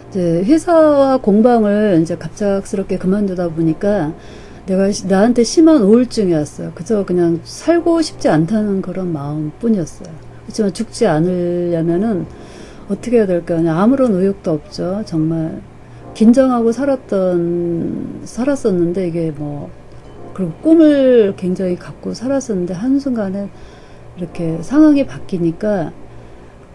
이제 회사와 공방을 이제 갑작스럽게 그만두다 보니까 내가 나한테 심한 우울증이 왔어요. 그저 그냥 살고 싶지 않다는 그런 마음뿐이었어요. 그렇지만 죽지 않으려면은 어떻게 해야 될까? 그냥 아무런 의욕도 없죠. 정말 긴장하고 살았었는데 이게 뭐 그리고 꿈을 굉장히 갖고 살았었는데 한순간에 이렇게 상황이 바뀌니까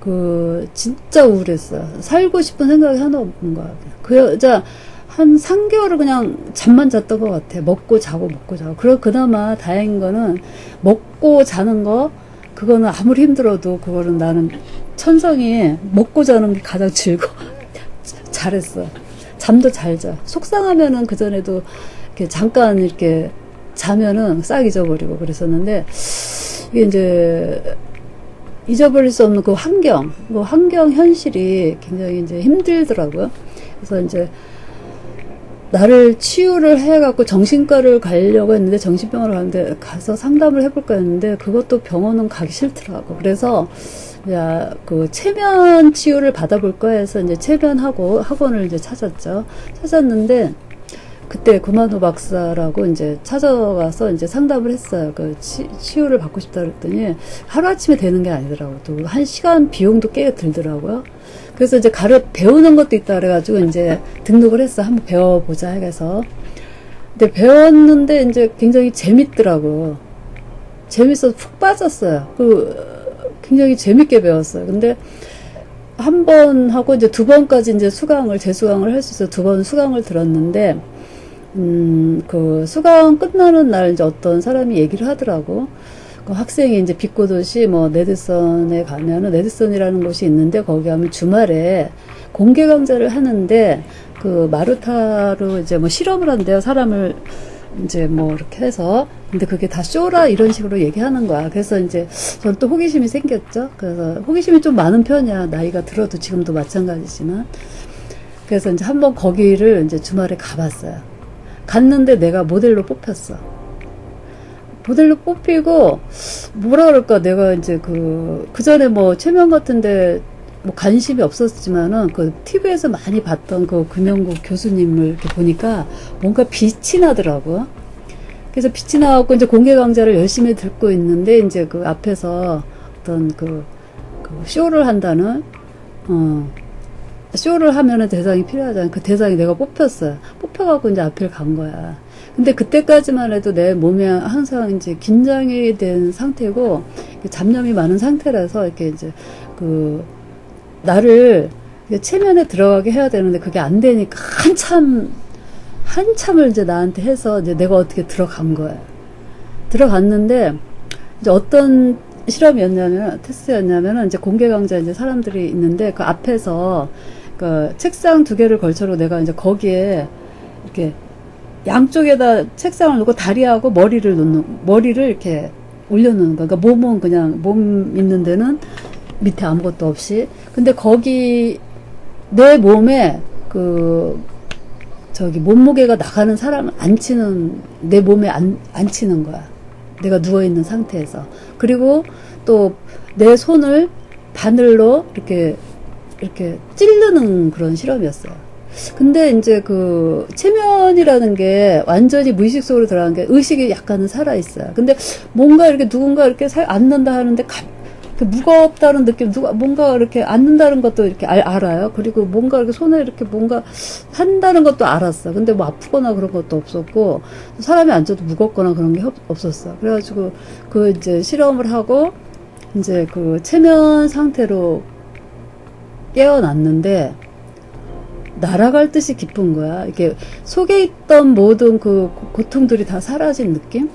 그 진짜 우울했어요. 살고 싶은 생각이 하나 없는 거야. 그 여자 한 3개월을 그냥 잠만 잤던 것 같아. 먹고 자고 먹고 자고. 그나마 다행인 거는 먹고 자는 거 그거는 아무리 힘들어도 그거는 나는 천성이 먹고 자는 게 가장 즐거워. 잘했어. 잠도 잘 자. 속상하면은 그전에도 이렇게 잠깐 이렇게 자면은 싹 잊어버리고 그랬었는데 이게 이제 잊어버릴 수 없는 그 환경 현실이 굉장히 이제 힘들더라고요. 그래서 이제 나를 치유를 해갖고 정신과를 가려고 했는데 정신병원을 가는데 가서 상담을 해볼까 했는데 그것도 병원은 가기 싫더라고. 그래서 야, 그 체면 치유를 받아볼까 해서 이제 체면하고 학원을 이제 찾았는데 그때 구만호 박사라고 이제 찾아가서 이제 상담을 했어요. 그 치유를 받고 싶다 그랬더니 하루아침에 되는 게 아니더라고요. 또 1시간 비용도 꽤 들더라고요. 그래서 이제 배우는 것도 있다 그래가지고 이제 등록을 했어. 한번 배워보자 해서. 근데 배웠는데 이제 굉장히 재밌더라고요. 재밌어서 푹 빠졌어요. 굉장히 재밌게 배웠어요. 근데 한 번 하고 이제 2번까지 이제 재수강을 할 수 있어서 2번 수강을 들었는데, 그 수강 끝나는 날 이제 어떤 사람이 얘기를 하더라고. 그 학생이 이제 빛고도시 네드선에 가면은 네드선이라는 곳이 있는데 거기 가면 주말에 공개 강좌를 하는데 그 마루타로 이제 실험을 한대요. 사람을 이제 이렇게 해서. 근데 그게 다 쇼라 이런 식으로 얘기하는 거야. 그래서 이제 저는 또 호기심이 생겼죠. 그래서 호기심이 좀 많은 편이야. 나이가 들어도 지금도 마찬가지지만. 그래서 이제 한번 거기를 이제 주말에 가봤어요. 갔는데 내가 모델로 뽑혔어. 모델로 뽑히고 뭐라 그럴까 내가 이제 그 전에 체면 같은데 관심이 없었지만은 그 TV에서 많이 봤던 그 금영국 교수님을 이렇게 보니까 뭔가 빛이 나더라고요. 그래서 빛이 나갖고 이제 공개 강좌를 열심히 듣고 있는데 이제 그 앞에서 어떤 그 쇼를 한다는 쇼를 하면은 대상이 필요하잖아요. 그 대상이 내가 뽑혔어요. 뽑혀갖고 이제 앞을 간 거야. 근데 그때까지만 해도 내 몸에 항상 이제 긴장이 된 상태고 잡념이 많은 상태라서 이렇게 이제 나를 체면에 들어가게 해야 되는데 그게 안 되니까 한참을 이제 나한테 해서 이제 내가 어떻게 들어간 거야. 들어갔는데 이제 어떤 테스트였냐면은 이제 공개 강좌 이제 사람들이 있는데 그 앞에서 그 책상 2개를 걸쳐로 내가 이제 거기에 이렇게 양쪽에다 책상을 놓고 다리하고 머리를 이렇게 올려놓는 거야. 그러니까 몸은 그냥 몸 있는 데는 밑에 아무것도 없이. 근데 거기 내 몸에 몸무게가 나가는 사람을 내 몸에 앉히는 거야. 내가 누워있는 상태에서. 그리고 또 내 손을 바늘로 이렇게 찌르는 그런 실험이었어요. 근데 이제 그 체면이라는 게 완전히 무의식 속으로 들어간 게 의식이 약간은 살아있어요. 근데 뭔가 이렇게 누군가 이렇게 앉는다 하는데 무겁다는 느낌, 뭔가 이렇게 앉는다는 것도 이렇게 알아요. 그리고 뭔가 이렇게 손에 이렇게 뭔가 한다는 것도 알았어. 근데 아프거나 그런 것도 없었고, 사람이 앉아도 무겁거나 그런 게 없었어. 그래가지고 이제 실험을 하고, 이제 그 체면 상태로 깨어났는데, 날아갈 듯이 기쁜 거야. 이렇게 속에 있던 모든 그 고통들이 다 사라진 느낌?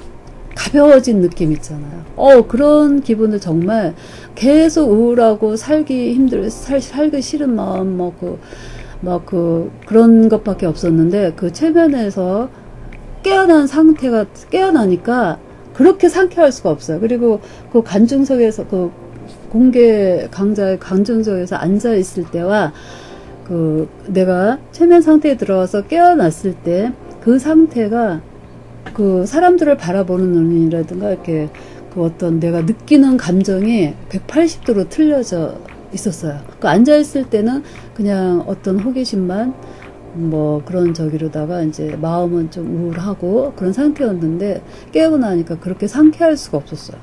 가벼워진 느낌 있잖아요. 그런 기분을 정말 계속 우울하고 살기 싫은 마음, 그런 것밖에 없었는데, 그 체면에서 깨어나니까 그렇게 상쾌할 수가 없어요. 그리고 그 관중석에서, 공개 강좌의 관중석에서 앉아있을 때와, 내가 체면 상태에 들어와서 깨어났을 때, 그 상태가 사람들을 바라보는 눈이라든가, 이렇게, 어떤 내가 느끼는 감정이 180도로 틀려져 있었어요. 그 앉아있을 때는 그냥 어떤 호기심만 뭐 그런 저기로다가 이제 마음은 좀 우울하고 그런 상태였는데 깨고 나니까 그렇게 상쾌할 수가 없었어요.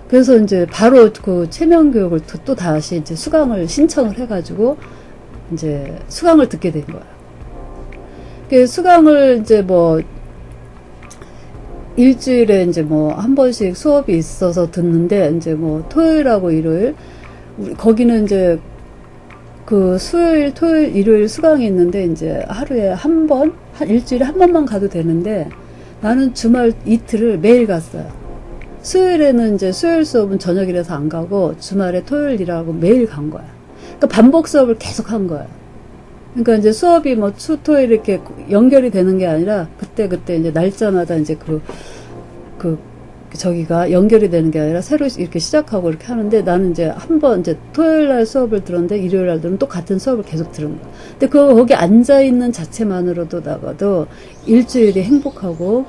그래서 이제 바로 그 체면 교육을 또 다시 이제 수강을 신청을 해가지고 이제 수강을 듣게 된 거예요. 그 수강을 이제 뭐 일주일에 이제 뭐 한 번씩 수업이 있어서 듣는데 이제 뭐 토요일하고 일요일 거기는 이제 그 수요일, 토요일, 일요일 수강이 있는데 이제 하루에 한 번, 일주일에 한 번만 가도 되는데 나는 주말 이틀을 매일 갔어요. 수요일에는 이제 수요일 수업은 저녁이라서 안 가고 주말에 토요일이라고 매일 간 거야. 그러니까 반복 수업을 계속 한 거야. 그러니까 이제 수업이 뭐 토요일 이렇게 연결이 되는 게 아니라 그때 이제 날짜마다 이제 저기가 연결이 되는 게 아니라 새로 이렇게 시작하고 이렇게 하는데 나는 이제 한 번 이제 토요일 날 수업을 들었는데 일요일 날 들으면 또 같은 수업을 계속 들은 거야. 근데 거기 앉아있는 자체만으로도 나가도 일주일이 행복하고,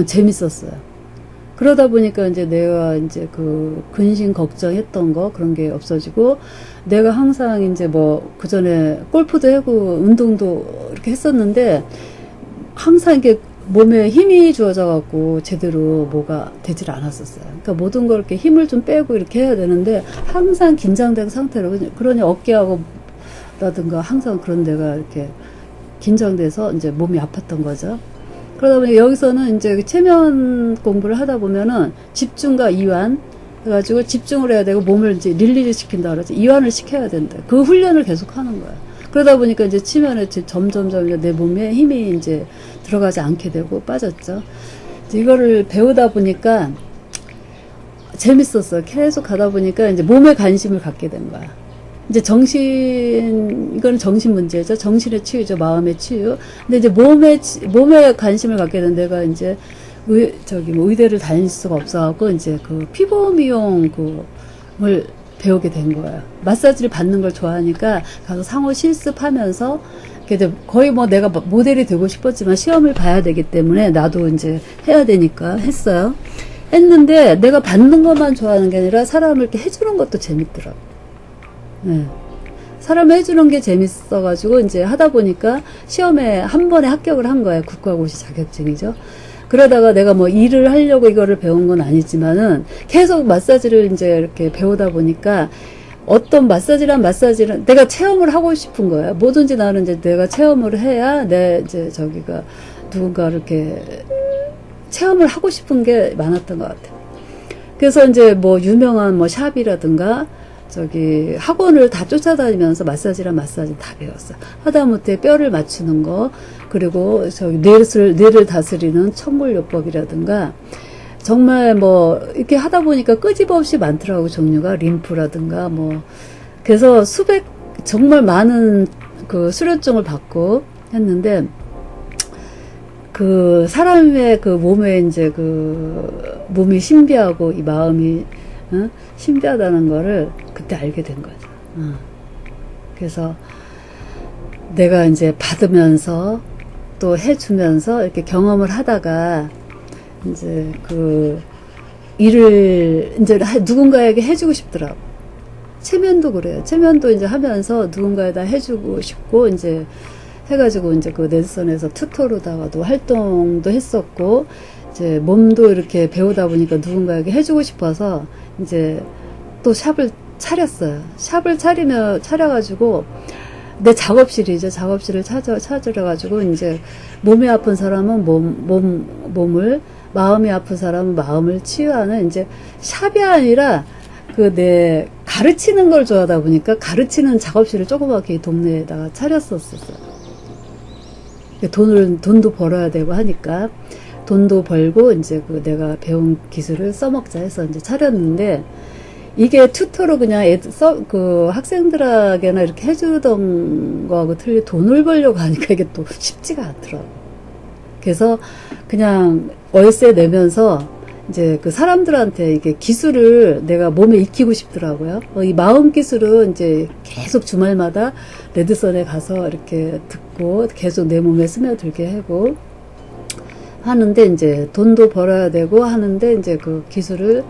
재밌었어요. 그러다 보니까 이제 내가 이제 그 근심 걱정했던 거 그런 게 없어지고 내가 항상 이제 뭐 그 전에 골프도 하고 운동도 이렇게 했었는데 항상 이게 몸에 힘이 주어져 갖고 제대로 뭐가 되질 않았었어요. 그러니까 모든 걸 이렇게 힘을 좀 빼고 이렇게 해야 되는데 항상 긴장된 상태로 그러니 어깨하고 라든가 항상 그런 데가 이렇게 긴장돼서 이제 몸이 아팠던 거죠. 그러다 보니 여기서는 이제 체면 공부를 하다 보면은 집중과 이완 해가지고 집중을 해야 되고 몸을 이제 릴리즈 시킨다 그러지. 이완을 시켜야 된다. 그 훈련을 계속 하는 거야. 그러다 보니까 이제 치면에 점점점 내 몸에 힘이 이제 들어가지 않게 되고 빠졌죠. 이거를 배우다 보니까 재밌었어요. 계속 가다 보니까 이제 몸에 관심을 갖게 된 거야. 이제 이거는 정신 문제죠. 정신의 치유죠. 마음의 치유. 근데 이제 몸에 관심을 갖게 된 내가 이제 의대를 다닐 수가 없어갖고 이제 그 피부 미용 그걸 배우게 된 거예요. 마사지를 받는 걸 좋아하니까 가서 상호 실습하면서 거의 뭐 내가 모델이 되고 싶었지만 시험을 봐야 되기 때문에 나도 이제 해야 되니까 했어요. 했는데 내가 받는 것만 좋아하는 게 아니라 사람을 이렇게 해주는 것도 재밌더라고. 네. 사람 해주는 게 재밌어가지고 이제 하다 보니까 시험에 한 번에 합격을 한 거예요. 국가고시 자격증이죠. 그러다가 내가 뭐 일을 하려고 이거를 배운 건 아니지만은 계속 마사지를 이제 이렇게 배우다 보니까 어떤 마사지는 내가 체험을 하고 싶은 거예요. 뭐든지 나는 이제 내가 체험을 해야 이제 저기가 누군가 이렇게 체험을 하고 싶은 게 많았던 것 같아요. 그래서 이제 뭐 유명한 뭐 샵이라든가 학원을 다 쫓아다니면서 마사지랑 마사지 다 배웠어. 하다못해 뼈를 맞추는 거, 그리고 뇌를 다스리는 천물요법이라든가, 정말 뭐, 이렇게 하다 보니까 끄집없이 많더라고, 종류가. 림프라든가, 뭐. 그래서 정말 많은 그 수료증을 받고 했는데, 그 사람의 그 몸에 이제 몸이 신비하고 이 마음이 신비하다는 거를 그때 알게 된 거죠. 그래서 내가 이제 받으면서 또 해주면서 이렇게 경험을 하다가 이제 그 일을 이제 누군가에게 해주고 싶더라고. 체면도 그래요. 체면도 이제 하면서 누군가에다 해주고 싶고 이제 해가지고 이제 그 네드선에서 튜터로다가도 활동도 했었고 이제 몸도 이렇게 배우다 보니까 누군가에게 해주고 싶어서 이제 또 샵을 차렸어요. 샵을 차려가지고 내 작업실이죠. 작업실을 찾으려가지고 이제 몸이 아픈 사람은 몸을, 마음이 아픈 사람은 마음을 치유하는 이제 샵이 아니라 내 가르치는 걸 좋아하다 보니까 가르치는 작업실을 조그맣게 동네에다가 차렸었어요. 돈도 벌어야 되고 하니까 돈도 벌고 이제 내가 배운 기술을 써먹자 해서 이제 차렸는데 이게 튜터로 그냥 학생들에게나 이렇게 해주던 거하고 틀리 돈을 벌려고 하니까 이게 또 쉽지가 않더라고. 그래서 그냥 월세 내면서 이제 그 사람들한테 이게 기술을 내가 몸에 익히고 싶더라고요. 이 마음 기술은 이제 계속 주말마다 레드선에 가서 이렇게 듣고 계속 내 몸에 스며들게 하고 하는데 이제 돈도 벌어야 되고 하는데 이제 그 기술을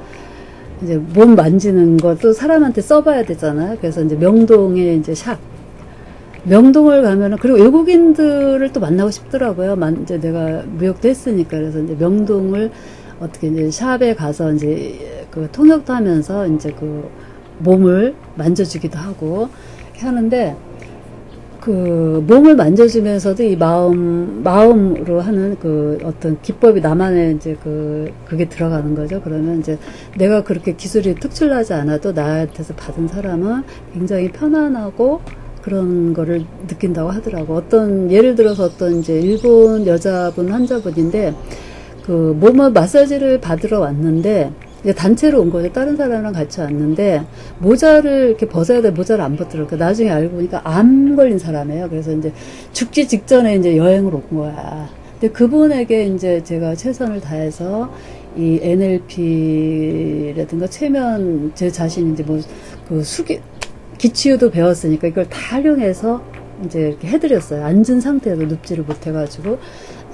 이제 몸 만지는 것도 사람한테 써봐야 되잖아요. 그래서 이제 명동에 이제 샵. 명동을 가면은, 그리고 외국인들을 또 만나고 싶더라고요. 이제 내가 무역도 했으니까. 그래서 이제 명동을 어떻게 이제 샵에 가서 이제 그 통역도 하면서 이제 그 몸을 만져주기도 하고 하는데, 그 몸을 만져주면서도 이 마음으로 하는 그 어떤 기법이 나만의 이제 그게 들어가는 거죠. 그러면 이제 내가 그렇게 기술이 특출나지 않아도 나한테서 받은 사람은 굉장히 편안하고 그런 거를 느낀다고 하더라고. 예를 들어서 어떤 이제 일본 여자분, 환자분인데, 그 몸을 마사지를 받으러 왔는데, 이제 단체로 온 거죠. 다른 사람이랑 같이 왔는데, 모자를 이렇게 벗어야 돼. 모자를 안 벗더라고요. 나중에 알고 보니까 암 걸린 사람이에요. 그래서 이제 죽기 직전에 이제 여행을 온 거야. 근데 그분에게 이제 제가 최선을 다해서 이 NLP라든가 최면, 제 자신이 이제 기치유도 배웠으니까 이걸 다 활용해서 이제 이렇게 해드렸어요. 앉은 상태에서 눕지를 못해가지고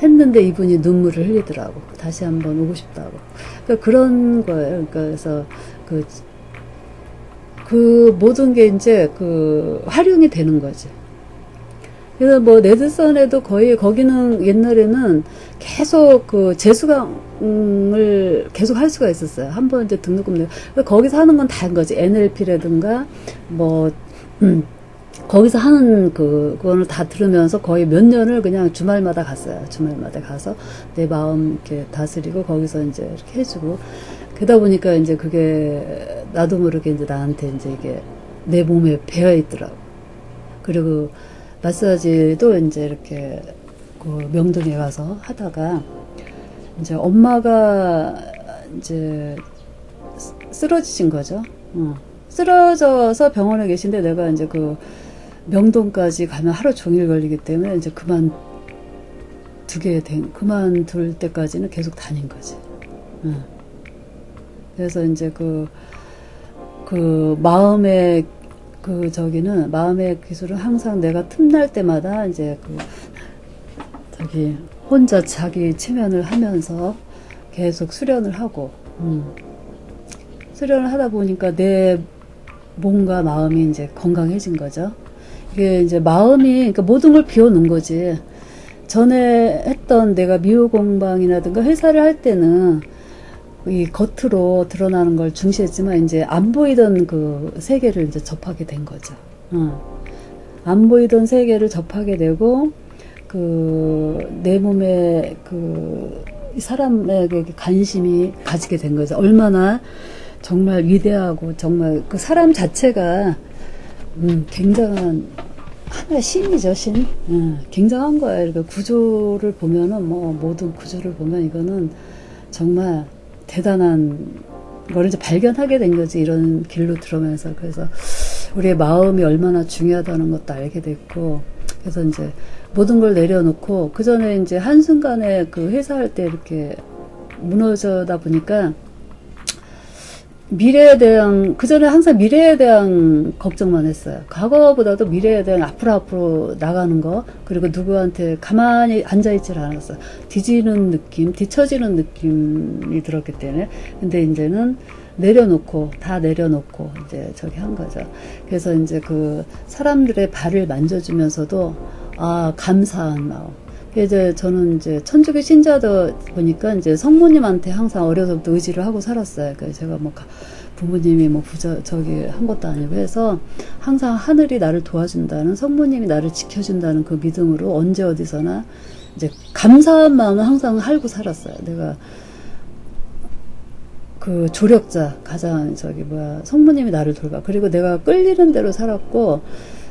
했는데 이분이 눈물을 흘리더라고. 다시 한번 오고 싶다고. 그러니까 그런 거예요. 그러니까 그래서 그 모든 게 이제 활용이 되는 거지. 그래서 뭐 레드선에도 거의 거기는 옛날에는 계속 재수강을 계속 할 수가 있었어요. 한번 이제 등록금 내고 거기서 하는 건 다인 거지. NLP라든가 거기서 하는 그거를 다 들으면서 거의 몇 년을 그냥 주말마다 갔어요. 주말마다 가서 내 마음 이렇게 다스리고 거기서 이제 이렇게 해주고 그러다 보니까 이제 그게 나도 모르게 이제 나한테 이제 이게 내 몸에 배어 있더라고. 그리고 마사지도 이제 이렇게 명동에 가서 하다가 이제 엄마가 이제 쓰러지신 거죠. 쓰러져서 병원에 계신데 내가 이제 명동까지 가면 하루 종일 걸리기 때문에 이제 그만둘 때까지는 계속 다닌 거지. 그래서 이제 마음의 마음의 기술은 항상 내가 틈날 때마다 이제 혼자 자기 체면을 하면서 계속 수련을 하고, 수련을 하다 보니까 내 몸과 마음이 이제 건강해진 거죠. 이게 이제 그러니까 모든 걸 비워놓은 거지. 전에 했던 내가 미호공방이라든가 회사를 할 때는 이 겉으로 드러나는 걸 중시했지만 이제 안 보이던 그 세계를 이제 접하게 된 거죠. 안 보이던 세계를 접하게 되고 내 몸에 사람에게 관심이 가지게 된 거죠. 얼마나 정말 위대하고 정말 그 사람 자체가 굉장한 하나의 신이죠, 신. 굉장한 거예요. 그러니까 구조를 보면은 모든 구조를 보면 이거는 정말 대단한 걸 이제 발견하게 된 거지. 이런 길로 들어오면서. 그래서 우리의 마음이 얼마나 중요하다는 것도 알게 됐고, 그래서 이제 모든 걸 내려놓고 그 전에 이제 한순간에 회사할 때 이렇게 무너져다 보니까 그 전에 항상 미래에 대한 걱정만 했어요. 과거보다도 미래에 대한 앞으로 나가는 거, 그리고 누구한테 가만히 앉아있질 않았어요. 뒤처지는 느낌이 들었기 때문에. 근데 이제는 다 내려놓고, 이제 한 거죠. 그래서 이제 사람들의 발을 만져주면서도, 감사한 마음. 이제 저는 이제 천주교 신자다 보니까 이제 성모님한테 항상 어려서부터 의지를 하고 살았어요. 그래서 제가 부모님이 한 것도 아니고 해서 항상 하늘이 나를 도와준다는, 성모님이 나를 지켜준다는 그 믿음으로 언제 어디서나 이제 감사한 마음을 항상 알고 살았어요. 내가 조력자, 가장 성모님이 나를 돌봐. 그리고 내가 끌리는 대로 살았고,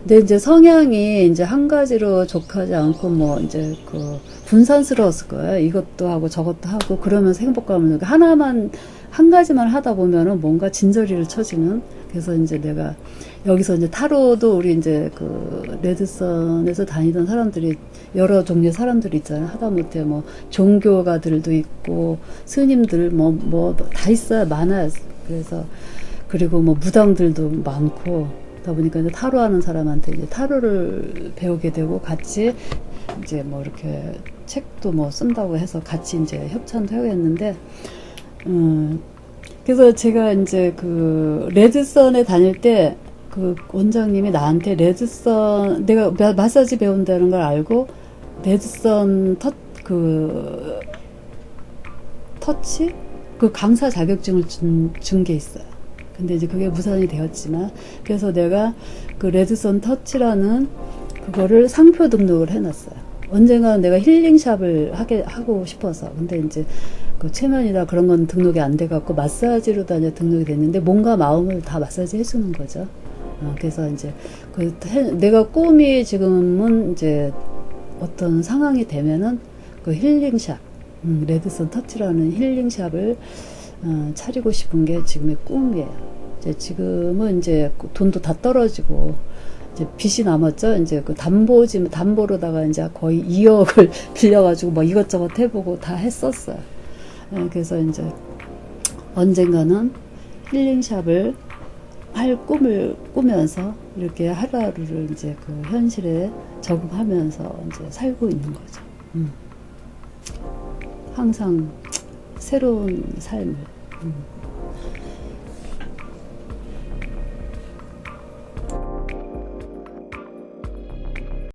근데 이제 성향이 이제 한 가지로 족하지 않고 이제 분산스러웠을 거예요. 이것도 하고 저것도 하고 그러면서 행복감을 느끼고 한 가지만 하다 보면은 뭔가 진저리를 쳐지는. 그래서 이제 내가 여기서 이제 타로도 우리 이제 레드선에서 다니던 사람들이 여러 종류의 사람들이 있잖아요. 하다못해 종교가들도 있고 스님들 다 있어요. 많아요. 그래서 그리고 무당들도 많고. 그러다 보니까 이제 타로 하는 사람한테 이제 타로를 배우게 되고 같이 이제 이렇게 책도 쓴다고 해서 같이 이제 협찬도 하고 했는데, 그래서 제가 이제 그 레드선에 다닐 때 그 원장님이 나한테 레드선, 내가 마사지 배운다는 걸 알고 레드선 터치? 그 강사 자격증을 준 게 있어요. 근데 이제 그게 무산이 되었지만, 그래서 내가 그 레드선 터치라는 그거를 상표 등록을 해놨어요. 언젠가 내가 힐링샵을 하고 싶어서. 근데 이제 그 체면이나 그런 건 등록이 안 돼갖고 마사지로 다녀 등록이 됐는데, 몸과 마음을 다 마사지 해주는 거죠. 그래서 이제 내가 꿈이 지금은 이제 어떤 상황이 되면은 그 힐링샵, 레드선 터치라는 힐링샵을 차리고 싶은 게 지금의 꿈이에요. 이제 지금은 이제 돈도 다 떨어지고 이제 빚이 남았죠. 이제 그 담보로다가 이제 거의 2억을 빌려가지고 뭐 이것저것 해보고 다 했었어요. 그래서 이제 언젠가는 힐링샵을 할 꿈을 꾸면서 이렇게 하루하루를 이제 그 현실에 적응하면서 이제 살고 있는 거죠. 항상 새로운 삶을.